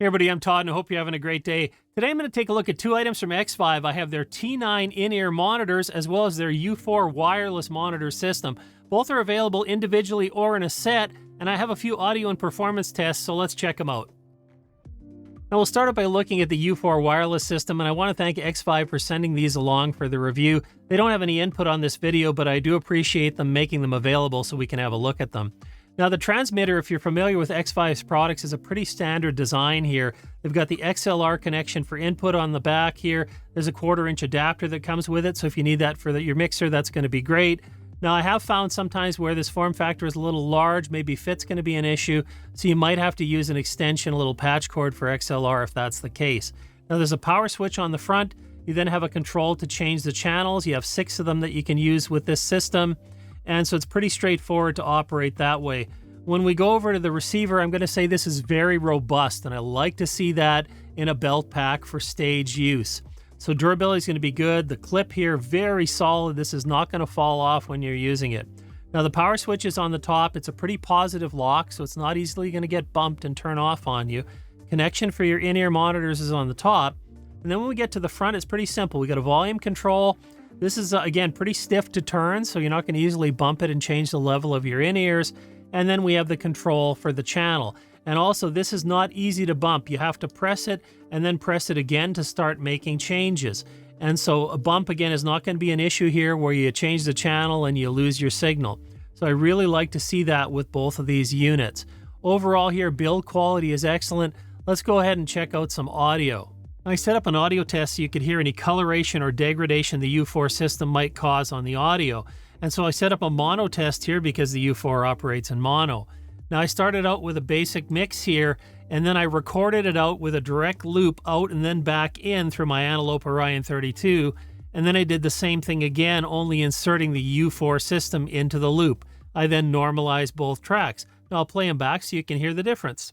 Hey everybody, I'm Todd and I hope you're having a great day. Today I'm going to take a look at two items from Xvive. I have their T9 in-ear monitors as well as their U4 wireless monitor system. Both are available individually or in a set, and I have a few audio and performance tests, so let's check them out. Now we'll start out by looking at the U4 wireless system, and I want to thank Xvive for sending these along for the review. They don't have any input on this video, but I do appreciate them making them available so we can have a look at them. Now the transmitter, if you're familiar with Xvive's products, is a pretty standard design here. They've got the XLR connection for input on the back here. There's a 1/4-inch adapter that comes with it, so if you need that for your mixer, that's going to be great. Now I have found sometimes where this form factor is a little large, maybe fit's going to be an issue, so you might have to use an extension, a little patch cord for XLR if that's the case. Now there's a power switch on the front. You then have a control to change the channels. You have 6 of them that you can use with this system. And so it's pretty straightforward to operate that way. When we go over to the receiver, I'm going to say this is very robust, and I like to see that in a belt pack for stage use. So durability is going to be good. The clip here, very solid. This is not going to fall off when you're using it. Now the power switch is on the top. It's a pretty positive lock, so it's not easily going to get bumped and turn off on you. Connection for your in-ear monitors is on the top. And then when we get to the front, it's pretty simple. We got a volume control. This is, again, pretty stiff to turn, so you're not going to easily bump it and change the level of your in-ears. And then we have the control for the channel. And also, this is not easy to bump. You have to press it and then press it again to start making changes. And so a bump, again, is not going to be an issue here where you change the channel and you lose your signal. So I really like to see that with both of these units. Overall here, build quality is excellent. Let's go ahead and check out some audio. I set up an audio test so you could hear any coloration or degradation the U4 system might cause on the audio. And so I set up a mono test here because the U4 operates in mono. Now I started out with a basic mix here, and then I recorded it out with a direct loop out and then back in through my Antelope Orion 32. And then I did the same thing again, only inserting the U4 system into the loop. I then normalized both tracks. Now I'll play them back so you can hear the difference.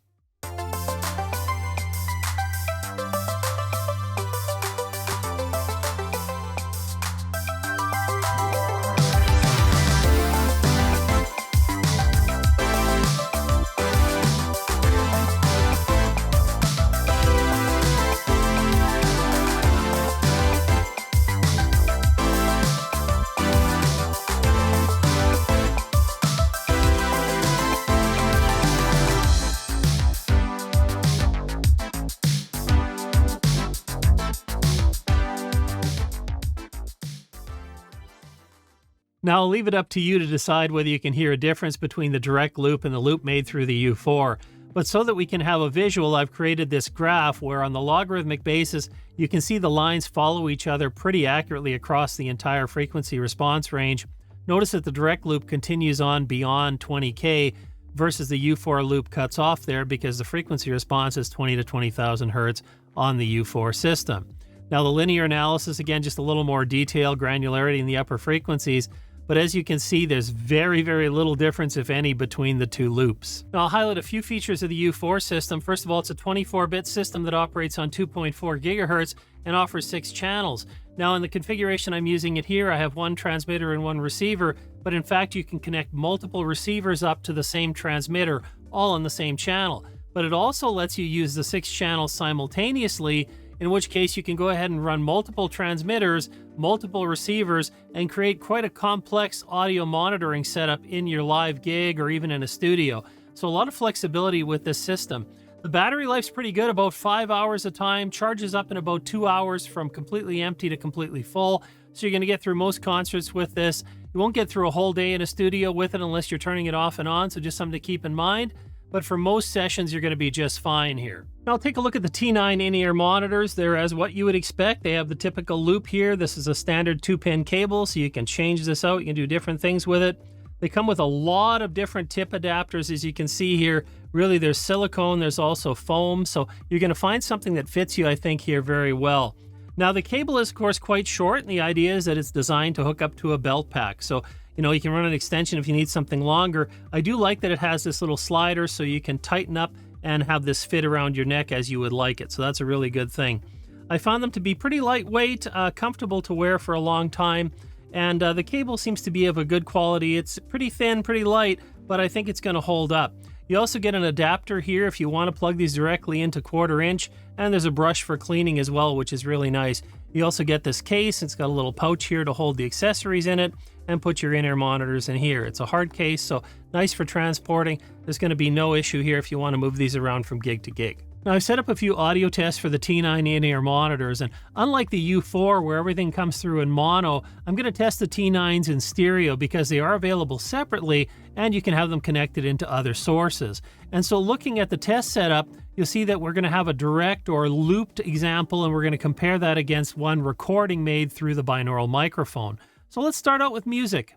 Now I'll leave it up to you to decide whether you can hear a difference between the direct loop and the loop made through the U4. But so that we can have a visual, I've created this graph where on the logarithmic basis, you can see the lines follow each other pretty accurately across the entire frequency response range. Notice that the direct loop continues on beyond 20K versus the U4 loop cuts off there because the frequency response is 20 to 20,000 Hertz on the U4 system. Now the linear analysis, again, just a little more detail, granularity in the upper frequencies. But as you can see, there's very, very little difference, if any, between the two loops. Now, I'll highlight a few features of the U4 system. First of all, it's a 24-bit system that operates on 2.4 gigahertz and offers 6 channels. Now, in the configuration I'm using it here, I have one transmitter and one receiver, but in fact, you can connect multiple receivers up to the same transmitter, all on the same channel. But it also lets you use the 6 channels simultaneously, in which case you can go ahead and run multiple transmitters, multiple receivers, and create quite a complex audio monitoring setup in your live gig or even in a studio. So a lot of flexibility with this system. The battery life's pretty good, about 5 hours a time, charges up in about 2 hours from completely empty to completely full. So you're going to get through most concerts with this. You won't get through a whole day in a studio with it unless you're turning it off and on, so just something to keep in mind. But for most sessions, you're going to be just fine here. Now take a look at the T9 in-ear monitors. They're as what you would expect. They have the typical loop here. This is a standard 2-pin cable, so you can change this out. You can do different things with it. They come with a lot of different tip adapters, as you can see here. Really, there's silicone, there's also foam, so you're going to find something that fits you, I think, here very well. Now the cable is, of course, quite short, and the idea is that it's designed to hook up to a belt pack. So you can run an extension if you need something longer. I do like that it has this little slider so you can tighten up and have this fit around your neck as you would like it. So that's a really good thing. I found them to be pretty lightweight, comfortable to wear for a long time, and the cable seems to be of a good quality. It's pretty thin, pretty light, but I think it's going to hold up. You also get an adapter here if you want to plug these directly into 1/4 inch, and there's a brush for cleaning as well, which is really nice. You also get this case. It's got a little pouch here to hold the accessories in it and put your in-ear monitors in here. It's a hard case, so nice for transporting. There's going to be no issue here if you want to move these around from gig to gig. Now, I've set up a few audio tests for the T9 in-ear monitors, and unlike the U4 where everything comes through in mono, I'm going to test the T9s in stereo because they are available separately and you can have them connected into other sources. And so looking at the test setup, you'll see that we're going to have a direct or looped example, and we're going to compare that against one recording made through the binaural microphone. So let's start out with music.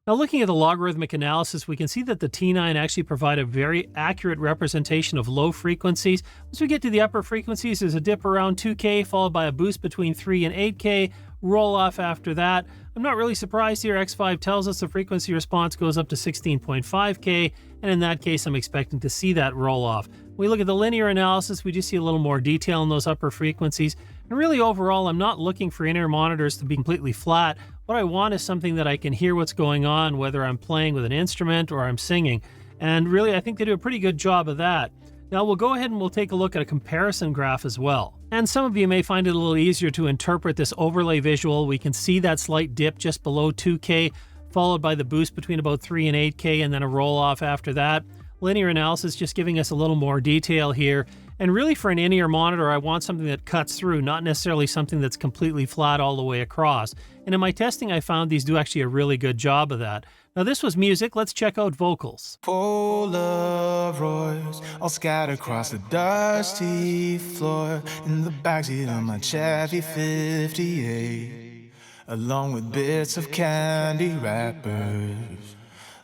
Now, looking at the logarithmic analysis, we can see that the T9 actually provide a very accurate representation of low frequencies. Once we get to the upper frequencies, there's a dip around 2K, followed by a boost between 3 and 8K, roll off after that. I'm not really surprised here. Xvive tells us the frequency response goes up to 16.5K, and in that case, I'm expecting to see that roll off. When we look at the linear analysis, we just see a little more detail in those upper frequencies. And really, overall, I'm not looking for in-ear monitors to be completely flat. What I want is something that I can hear what's going on, whether I'm playing with an instrument or I'm singing. And really, I think they do a pretty good job of that. Now, we'll go ahead and we'll take a look at a comparison graph as well. And some of you may find it a little easier to interpret this overlay visual. We can see that slight dip just below 2K, followed by the boost between about 3 and 8K, and then a roll off after that. Linear analysis just giving us a little more detail here. And really, for an in-ear monitor, I want something that cuts through, not necessarily something that's completely flat all the way across. And in my testing, I found these do actually a really good job of that. Now, this was music. Let's check out vocals. Polaroids all scattered across the dusty floor in the backseat of my Chevy 58, along with bits of candy wrappers.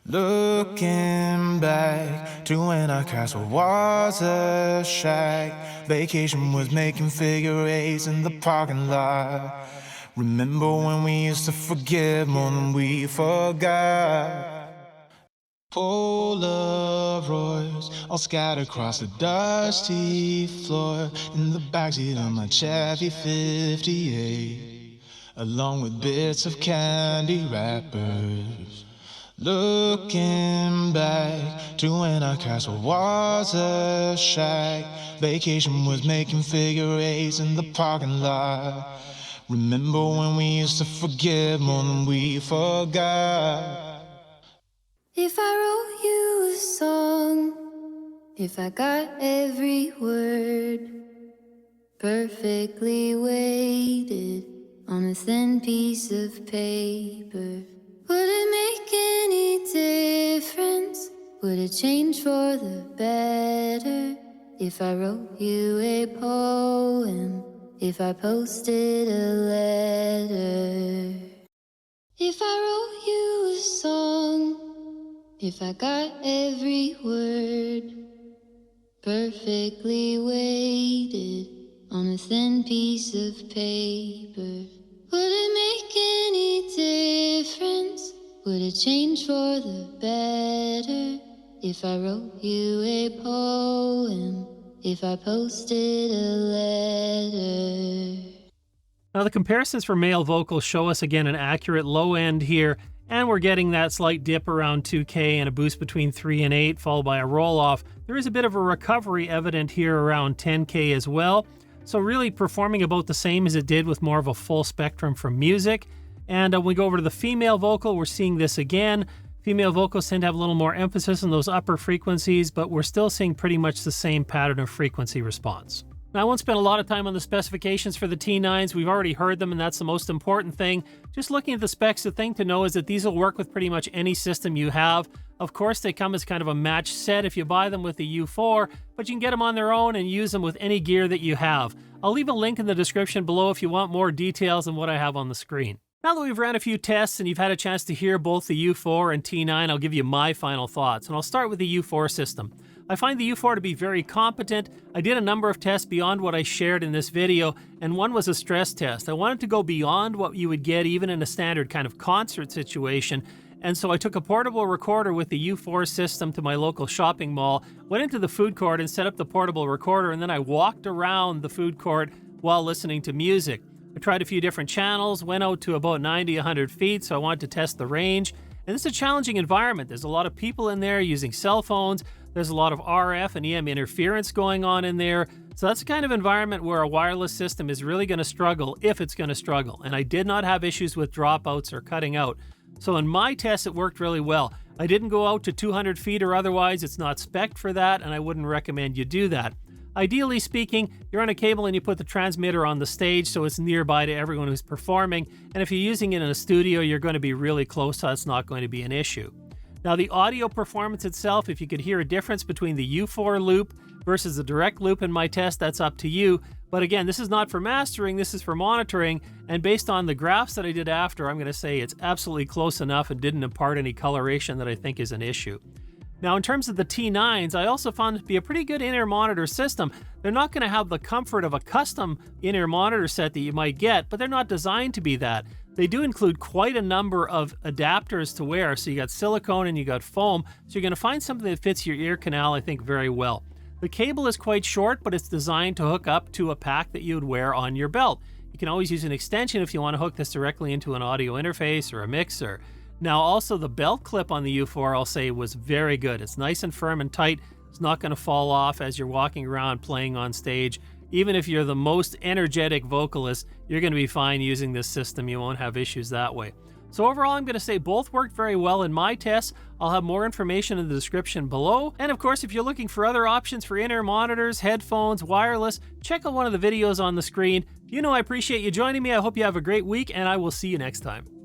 Looking back to when our castle was a shack, vacation was making figure eights in the parking lot. Remember when we used to forgive more than we forgot? Polaroids all scattered across the dusty floor in the backseat of my Chevy 58, along with bits of candy wrappers. Looking back to when our castle was a shack, vacation was making figure eights in the parking lot. Remember when we used to forgive more than we forgot? If I wrote you a song, if I got every word perfectly weighted on a thin piece of paper, would it make any difference? Would it change for the better if I wrote you a poem? If I posted a letter? If I wrote you a song, if I got every word perfectly weighted on a thin piece of paper, would it make any difference? Would it change for the better if I wrote you a poem? If I posted a letter? Now, the comparisons for male vocals show us again an accurate low end here, and we're getting that slight dip around 2K and a boost between 3 and 8, followed by a roll off. There is a bit of a recovery evident here around 10K as well. So really performing about the same as it did with more of a full spectrum from music. And when we go over to the female vocal, we're seeing this again. Female vocals tend to have a little more emphasis on those upper frequencies, but we're still seeing pretty much the same pattern of frequency response. Now, I won't spend a lot of time on the specifications for the T9s. We've already heard them, and that's the most important thing. Just looking at the specs, the thing to know is that these will work with pretty much any system you have. Of course, they come as kind of a match set if you buy them with the U4, but you can get them on their own and use them with any gear that you have. I'll leave a link in the description below if you want more details than what I have on the screen. Now that we've ran a few tests and you've had a chance to hear both the U4 and T9, I'll give you my final thoughts, and I'll start with the U4 system. I find the U4 to be very competent. I did a number of tests beyond what I shared in this video, and one was a stress test. I wanted to go beyond what you would get even in a standard kind of concert situation, and so I took a portable recorder with the U4 system to my local shopping mall, went into the food court and set up the portable recorder, and then I walked around the food court while listening to music. I tried a few different channels, went out to about 90-100 feet, so I wanted to test the range. And this is a challenging environment. There's a lot of people in there using cell phones. There's a lot of RF and EM interference going on in there. So that's the kind of environment where a wireless system is really going to struggle, if it's going to struggle. And I did not have issues with dropouts or cutting out. So in my test, it worked really well. I didn't go out to 200 feet or otherwise. It's not spec'd for that, and I wouldn't recommend you do that. Ideally speaking, you're on a cable and you put the transmitter on the stage so it's nearby to everyone who's performing. And if you're using it in a studio, you're going to be really close, so it's not going to be an issue. Now, the audio performance itself, if you could hear a difference between the U4 loop versus the direct loop in my test, that's up to you. But again, this is not for mastering, this is for monitoring. And based on the graphs that I did after, I'm going to say it's absolutely close enough and didn't impart any coloration that I think is an issue. Now, in terms of the T9s, I also found it to be a pretty good in-ear monitor system. They're not going to have the comfort of a custom in-ear monitor set that you might get, but they're not designed to be that. They do include quite a number of adapters to wear, so you got silicone and you got foam, so you're going to find something that fits your ear canal, I think, very well. The cable is quite short, but it's designed to hook up to a pack that you would wear on your belt. You can always use an extension if you want to hook this directly into an audio interface or a mixer. Now, also the belt clip on the U4, I'll say, was very good. It's nice and firm and tight. It's not going to fall off as you're walking around playing on stage. Even if you're the most energetic vocalist, you're going to be fine using this system. You won't have issues that way. So overall, I'm going to say both worked very well in my tests. I'll have more information in the description below. And of course, if you're looking for other options for in-ear monitors, headphones, wireless, check out one of the videos on the screen. You know I appreciate you joining me. I hope you have a great week, and I will see you next time.